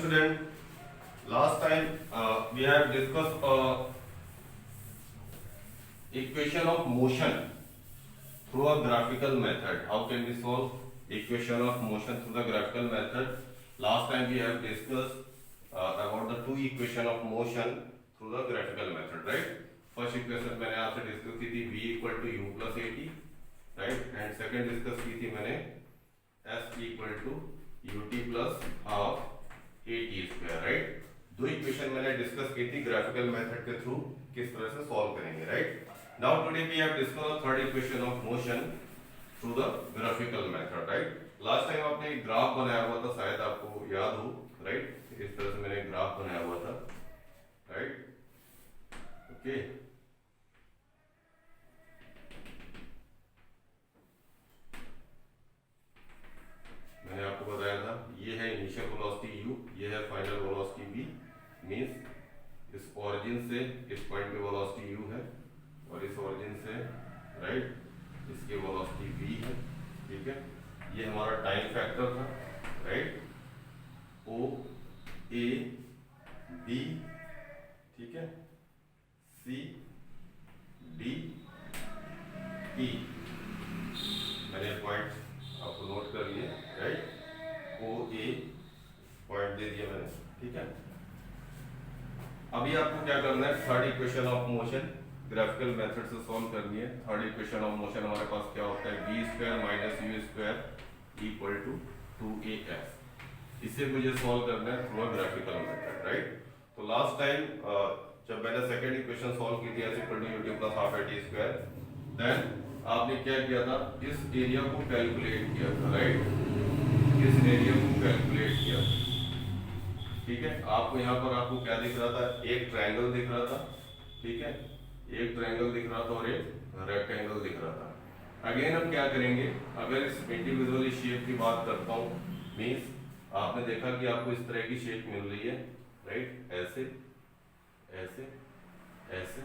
student, last time we have discussed equation of motion through a graphical method. How can we solve equation of motion through the graphical method? Last time we have discussed about the two equation of motion through the graphical method, right? First equation मैंने आपसे discuss की थी v equal to u plus at, right? And second discuss की थी मैंने s equal to ut plus half at square, right? दो equation मैंने discuss की थी ग्राफिकल मेथड के थ्रू किस तरह से सॉल्व करेंगे, right? Now today we have discussed the third equation of motion through the graphical method, right? Last time आपने एक ग्राफ बनाया हुआ था, शायद आपको याद हो, right? इस तरह से मैंने एक ग्राफ बनाया हुआ था, right? Okay. मैंने आपको बताया था ये है इनिशियल वेलोसिटी u, ये है फाइनल वेलोसिटी v, मींस इस ओरिजिन से इस पॉइंट पे वेलोसिटी u है और इस ओरिजिन से राइट इसकी वेलोसिटी v है, ठीक है। ये हमारा टाइम फैक्टर था, राइट, o a b, ठीक है, c d e, मैंने पॉइंट आपको नोट कर लिए, राइट, ओ ए पॉइंट दे दिया मैंने, ठीक है। अभी आपको क्या करना है, third equation of motion graphical method से सॉल्व करनी है। थर्ड इक्वेशन ऑफ मोशन हमारे पास क्या होता है, v square minus u square equal to 2af। इसे मुझे सॉल्व करना है थ्रू ग्राफिकल मेथड, राइट। तो लास्ट टाइम जब मैंने सेकंड इक्वेशन सॉल्व की थी s equal to ut plus half at square, then आपने क्या किया था, इस एरिया को कैलकुलेट किया था, राइट, इस एरिया को कैलकुलेट किया, ठीक है। आपको यहाँ पर आपको क्या दिख रहा था, एक ट्रायंगल दिख रहा था, ठीक है, एक ट्रायंगल दिख रहा था और एक रेक्टेंगल दिख रहा था। अगेन हम क्या करेंगे, अगर इस इंडिविजुअली शेप की बात करता हूँ, मीन्स आपने देखा कि आपको इस तरह की शेप मिल रही है, राइट, ऐसे ऐसे ऐसे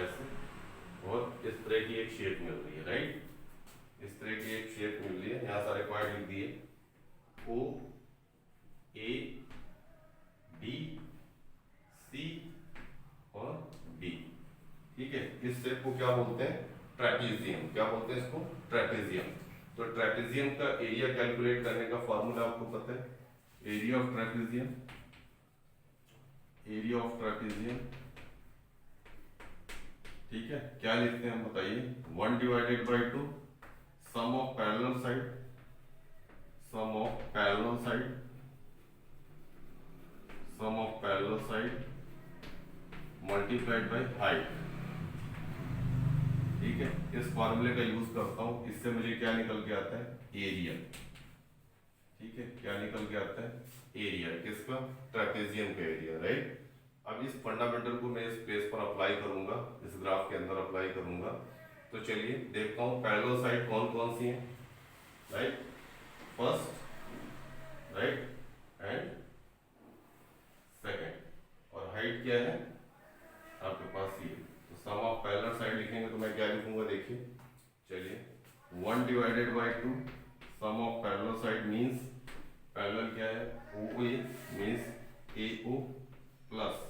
ऐसे और इस तरह की एक शेप मिल रही है, राइट, इस तरह की एक शेप मिल रही है। यहाँ सारे पॉइंट लिख दिए, ओ ए बी सी और डी, ठीक है। इस शेप को क्या बोलते हैं, ट्रेपेजियम। क्या बोलते हैं इसको, ट्रेपेजियम। तो ट्रेपेजियम का एरिया कैलकुलेट करने का फॉर्मूला आपको पता है, area of trapezium, area of trapezium, ठीक है। क्या लिखते हैं हम बताइए, 1 divided by 2 sum of parallel side, sum of parallel side, sum of parallel side multiplied by height, ठीक है। इस फॉर्मूले का यूज करता हूं, इससे मुझे क्या निकल के आता है, एरिया, ठीक है। क्या निकल के आता है, एरिया किसका, ट्रेपेजियम का एरिया, राइट। अब इस फंडामेंटल को मैं इस प्लेस पर अप्लाई करूंगा, इस ग्राफ के अंदर अप्लाई करूंगा। तो चलिए देखता हूं पैरेलल साइड कौन कौन सी है, right, first, right, and second, और हाइट क्या है आपके पास ये। तो सम ऑफ पैरेलल साइड लिखेंगे तो मैं क्या लिखूंगा, देखिए, चलिए, 1 divided by 2 sum of parallel side means parallel क्या है, ओ ए मींस ए ओ प्लस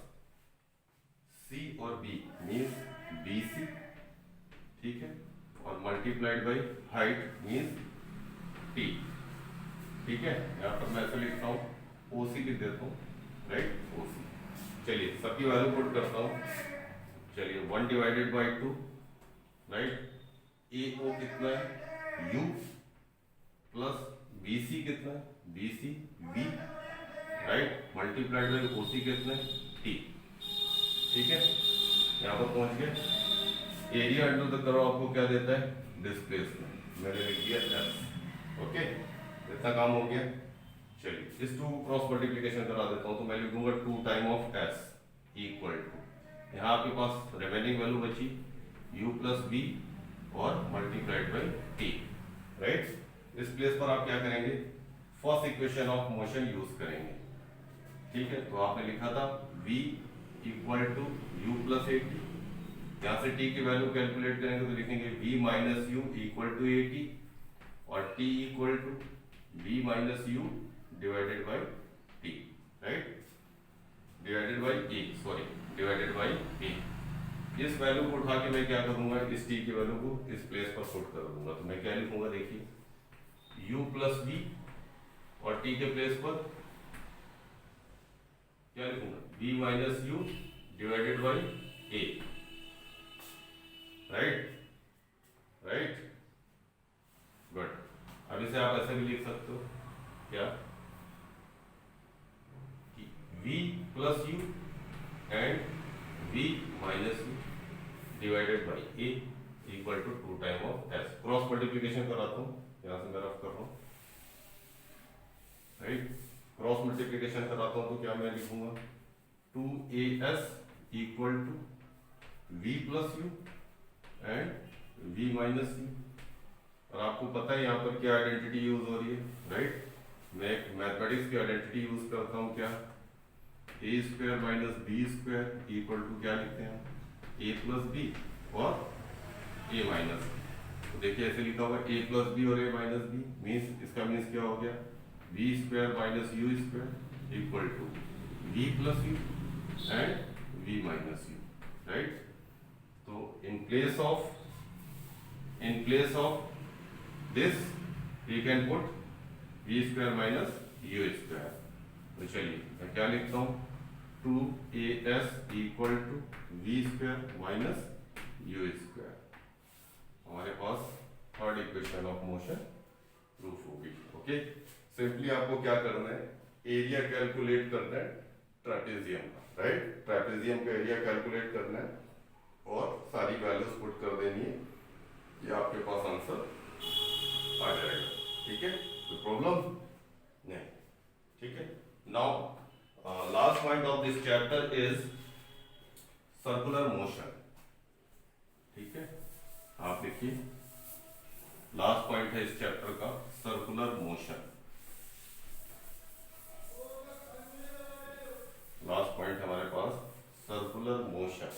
सी और बी मींस बी सी, ठीक है, और multiplied by height means T, ठीक है। यहाँ पर मैं ऐसे लिखता हूँ, ओ सी लिख देता हूँ, राइट, ओ सी। चलिए सबकी वैल्यू पुट करता हूँ, चलिए 1 divided by 2, right, A O कितना है, यू, प्लस बी सी कितना है, B C B, right, multiplied by O C कितना है, टी, ठीक है। यहाँ पर पहुंच गए। एरिया अंडर द कर्व आपको क्या देता है, डिस्प्लेसमेंट, मैंने लिख दिया एस, ओके, इतना काम हो गया। चलिए इस 2 क्रॉस मल्टीप्लिकेशन करा देता हूँ, तो मैं लिखूंगा 2 time of S equal to, यहाँ आपके पास रिमेनिंग वैल्यू बची u प्लस बी और मल्टीप्लाइड बाई टी, राइट। इस प्लेस पर आप क्या करेंगे, first equation of motion use करेंगे, ठीक है। तो आपने लिखा था v equal to U plus A T, यहाँ से t की वैल्यू कैलकुलेट करेंगे तो लिखेंगे v minus u equal to a t और t equal to v minus u divided by T, right, divided by a, sorry divided by a. इस value को उठा के मैं क्या करूंगा, इस टी की वैल्यू को इस प्लेस पर पुट कर दूंगा, तो मैं क्या लिखूंगा, देखिए u प्लस बी, और टी के प्लेस पर क्या लिखूंगा, b minus u divided by A, right, right, good. अब इसे आप ऐसे भी लिख सकते हो, क्या, v plus u and v minus u divided by a equal to 2 time of s। Cross multiplication कराता हूँ, यहां से मैं रफ कर रहा हूँ, राइट, क्रॉस मल्टीप्लीकेशन कराता हूँ तो क्या मैं लिखूंगा, 2as equal to v plus u and v minus u. और आपको पता है यहाँ पर क्या आइडेंटिटी यूज हो रही है, राइट, मैं एक मैथमेटिक्स की आइडेंटिटी यूज करता हूँ, क्या, a square minus b square equal to क्या लिखते हैं, ए प्लस बी और ए माइनस बी। तो देखिए ऐसे लिखा होगा ए प्लस बी और ए माइनस बी, मीन्स इसका मीन्स क्या हो गया, b square minus u square equal to b plus u and v minus u, right. तो in place of this we can put v square minus u square. तो चलिए मैं क्या लिखता हूँ, 2as equal to v square minus u square. हमारे पास third equation of motion proof होगी। ओके, सिंपली आपको क्या करना है, एरिया कैलकुलेट करना है ट्रेपेजियम का, राइट, ट्रेपेजियम का एरिया कैलकुलेट करना है और सारी वैल्यूज पुट कर देनी है, ये आपके पास आंसर आ जाएगा। ठीक है, कोई प्रॉब्लम नहीं, ठीक है। Now last point of this chapter is circular motion. ठीक है, आप देखिए लास्ट पॉइंट है इस चैप्टर का सर्कुलर मोशन। लास्ट पॉइंट हमारे पास सर्कुलर मोशन,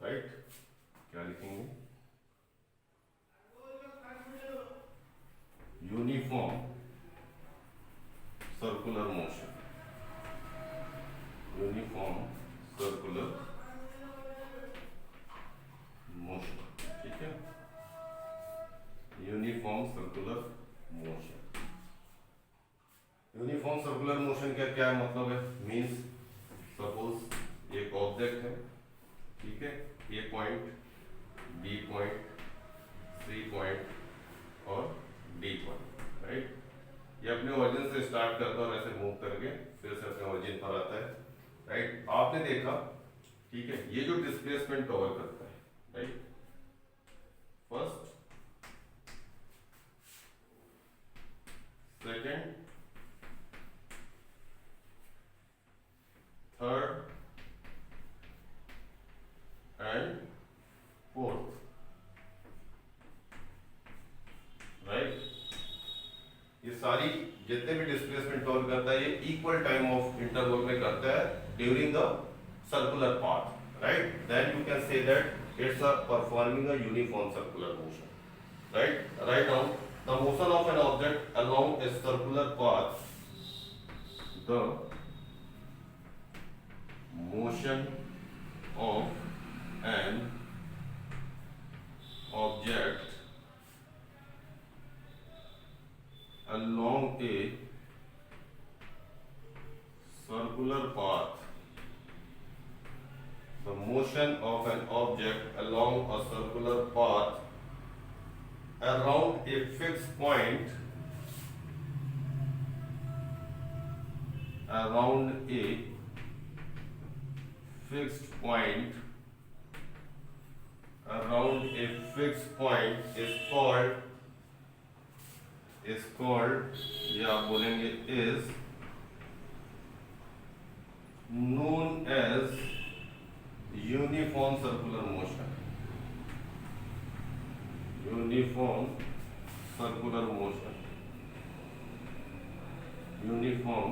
राइट। क्या लिखेंगे, uniform circular motion, uniform circular motion. ठीक है, uniform circular motion. Uniform circular motion का क्या मतलब है, मींस सपोज एक ऑब्जेक्ट है, ठीक है, A point, B point, C point और डी पॉइंट, राइट। ये अपने ओरिजिन से स्टार्ट करता है और ऐसे मूव करके फिर से अपने ओरिजिन पर आता है, राइट। आपने देखा, ठीक है, ये जो डिस्प्लेसमेंट कवर करता है, right, first, second, third and fourth, right. ये सारी जितने भी डिस्प्लेसमेंट कवर करता है ये इक्वल टाइम ऑफ इंटरवल में करता है during the circular path, right. Then you can say that it's a performing a uniform circular motion, right. Write down the motion of an object along a circular path, the motion of an object along a circular path, the motion of an object along a circular path around a fixed point, around a fixed point, around a fixed point is called, या आप बोलेंगे is known as uniform circular motion, uniform circular motion, uniform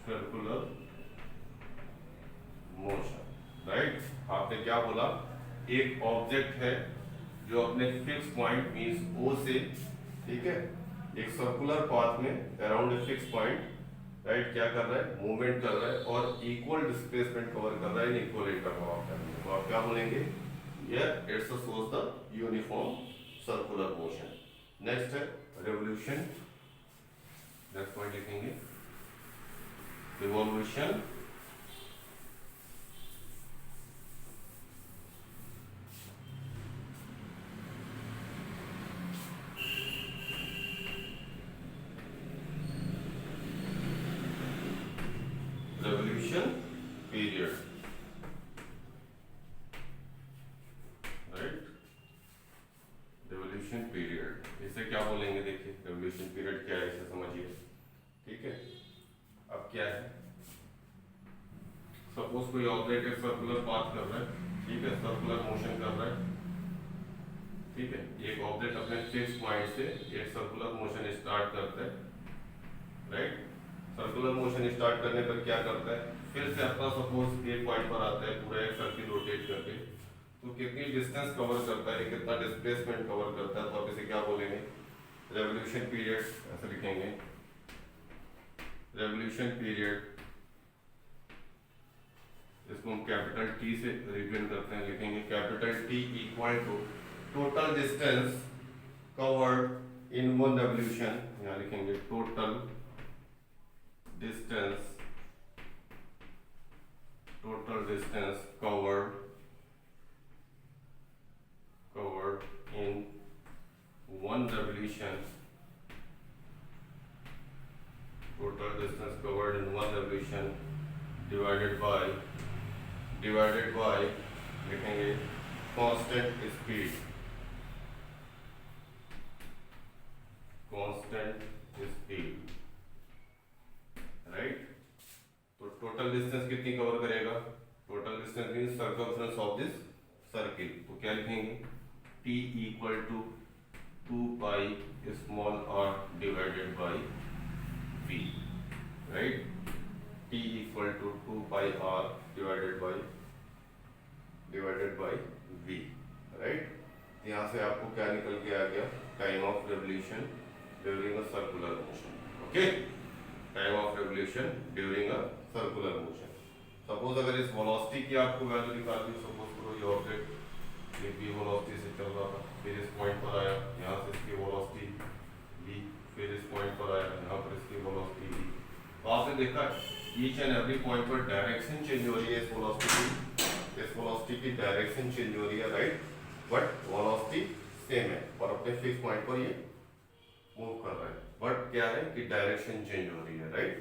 circular motion, right. आपने क्या बोला, एक object है जो अपने फिक्स पॉइंट मींस O से, ठीक है, एक सर्कुलर पाथ में around a fix point right, क्या कर रहा है, मूवमेंट कर रहा है और इक्वल डिस्प्लेसमेंट कवर कर रहा है in equal interval of time. तो आप क्या बोलेंगे, here it's shows the uniform circular motion. Next है रेवोल्यूशन, नेक्स्ट पॉइंट लिखेंगे revolution, revolution period, right, revolution period, इसे क्या बोलेंगे, देखिए रेवोल्यूशन पीरियड क्या है इसे समझिए। ठीक है, अब क्या है, सपोज कोई ऑब्जेक्ट एक सर्कुलर पाथ कर रहा है, ठीक है, सर्कुलर मोशन कर रहा है, ठीक है, एक ऑब्जेक्ट अपने फिक्स पॉइंट से एक सर्कुलर मोशन स्टार्ट करता है, राइट, सर्कुलर मोशन स्टार्ट करने पर क्या करता है, फिर से अपना सपोज एक पॉइंट पर आता है, पूरा एक सर्किल रोटेट करके, तो कितनी डिस्टेंस कवर करता है, कितना डिस्प्लेसमेंट कवर करता है, तो आप इसे क्या बोलेंगे, रेवोल्यूशन पीरियड, ऐसे लिखेंगे रेवोल्यूशन पीरियड। इसको हम कैपिटल टी से रिप्रेजेंट करते हैं, लिखेंगे capital T equal to total distance covered in one revolution, यहाँ लिखेंगे total distance covered in one revolution, total distance covered in one revolution divided by लिखेंगे constant speed, राइट। तो टोटल डिस्टेंस कितनी cover करेगा, total distance means circumference of this circle, तो क्या लिखेंगे t equal to 2 pi small r divided by v, right, t equal to 2 pi r divided by v, right. यहाँ से आपको क्या निकल के आ गया, time of revolution during a circular motion, okay, time of revolution during a circular motion. Suppose अगर इस वेलोसिटी की आपको वैल्यू निकालनी, सपोज करो ये ऑब्जेक्ट ये v वेलोसिटी से चल रहा था, फिर इस पॉइंट पर आया, यहाँ से इसकी वेलोसिटी v, फिर इस पॉइंट पर आया, यहाँ पर इसकी वेलोसिटी v, तो आपने देखा ईच एंड एवरी पॉइंट पर डायरेक्शन चेंज हो रही है, इस वेलोसिटी की डायरेक्शन चेंज हो रही है, राइट, बट वेलोसिटी सेम है और अपने फिक्स पॉइंट पर ये मूव कर रहा है, बट क्या है कि डायरेक्शन चेंज हो रही है, राइट।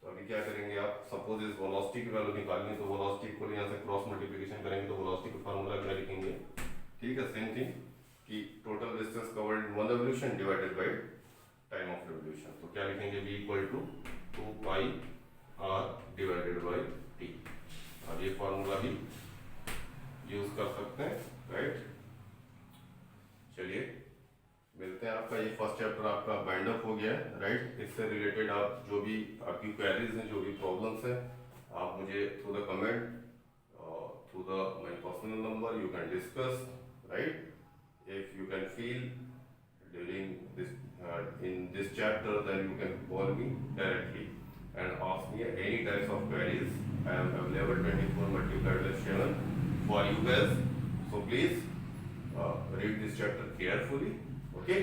तो अभी क्या करेंगे आप, सपोज इस वेलोसिटी की वैल्यू निकालनी है, तो वेलोसिटी को यहाँ से क्रॉस मल्टीप्लिकेशन करेंगे, तो वेलोसिटी का फार्मूला क्या लिखेंगे, ठीक है, सेम थिंग कि total distance covered in one revolution divided by time of revolution, तो क्या लिखेंगे v equal to 2 pi r divided by t। अब ये फार्मूला भी यूज कर सकते हैं, राइट। चलिए मिलते हैं, आपका ये फर्स्ट चैप्टर आपका बाइंड अप हो गया है, राइट। इससे रिलेटेड आप जो भी आपकी क्वेरीज हैं, जो भी प्रॉब्लम्स हैं, आप मुझे through the comment, through the my personal number you can discuss, right. If you can feel during this in this chapter, then you can call me directly and ask me any types of queries. I am available 24 multiplied by 7 for you guys, so please read this chapter carefully, okay.